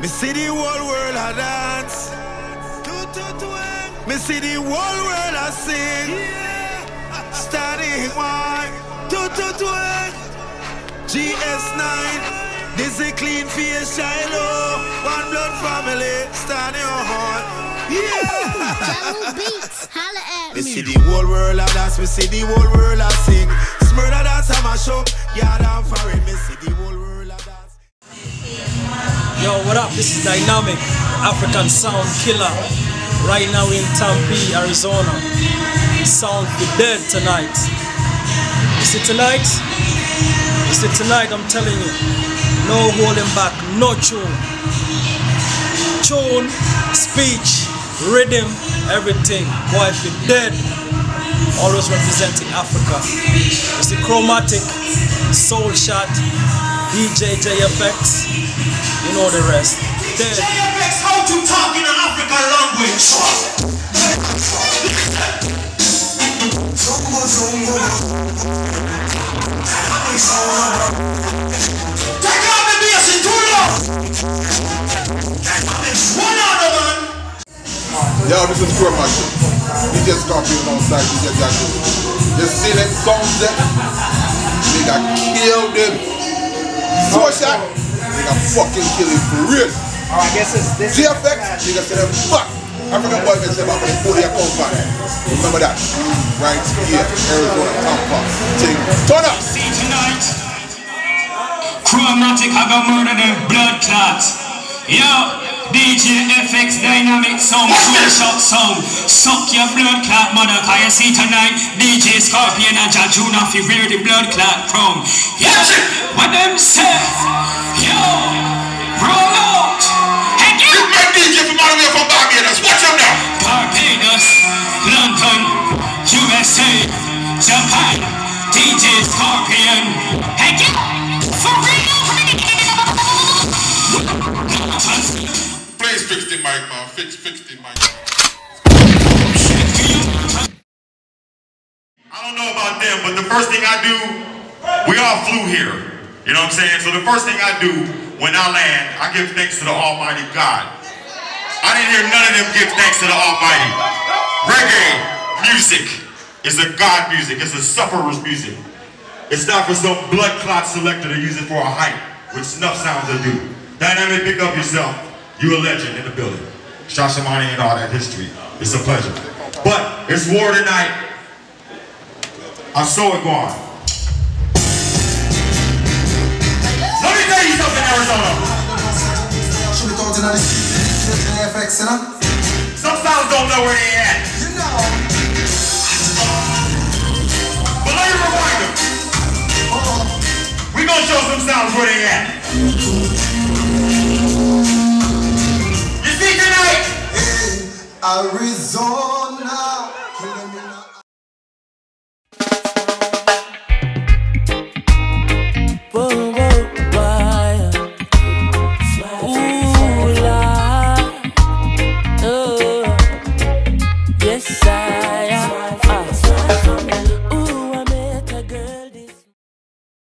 Me see the whole world a dance. Me see the whole world a sing. Starting one, GS9. This is clean face, Shiloh. One blood family, standing on. Jungle beats, holla at me. Me see the whole world a dance. Me see the whole world a sing. Murder dance on my show. Yeah, I'm foreign. Me see the whole world a dance. Yo, what up? This is DYNAMQ, African sound killer. Right now in TEMPE, Arizona. Sound be dead tonight. You see tonight? You see tonight, I'm telling you. No holding back, no tune. Tune, speech, rhythm, everything. Boy, if you're dead, always representing Africa. You see CHROMATIC, Soul Shot, DJ JFX, you know the rest. Dead. JFX, how to talk in an African language? Take out the bass and turn it up. One other one. Yo, this is CHROMATIC. DJ Scorpion outside, DJ Jackson. You see them songs there? They got killed him. So shot, they got fucking kill him for real. I guess this GFX, they got say them fuck. African boy can say about the 40 account back. Remember that. Right here, Arizona, TEMPE. Thing. Turn up. See tonight, CHROMATIC have a murder them blood clots. Yo, DJ FX Dynamic sound, Soul Shot sound. Suck your blood clot, mother. Can you see tonight? DJ Scorpion and Jajuna fi where the blood clot from. Yo, what them say? Yo, roll out. Hey, you make DJ from all the way from Barbados. Watch him now. Barbados, London, USA, Japan. DJ Scorpion. Hey, for real. Please fix the mic, man. Fix the mic. I don't know about them, but the first thing I do, we all flew here. You know what I'm saying? So the first thing I do when I land, I give thanks to the Almighty God. I didn't hear none of them give thanks to the Almighty. Reggae music is a God music. It's a sufferer's music. It's not for some blood clot selector to use it for a hype, which snuff sounds will do. DYNAMQ, pick up yourself. You a legend in the building. Shashamani and all that history. It's a pleasure. But it's war tonight. I saw it go on. Let me tell you something, Arizona. Some sounds don't know where they at. But let me remind them. We gonna show some sounds where they at. You see tonight? Arizona.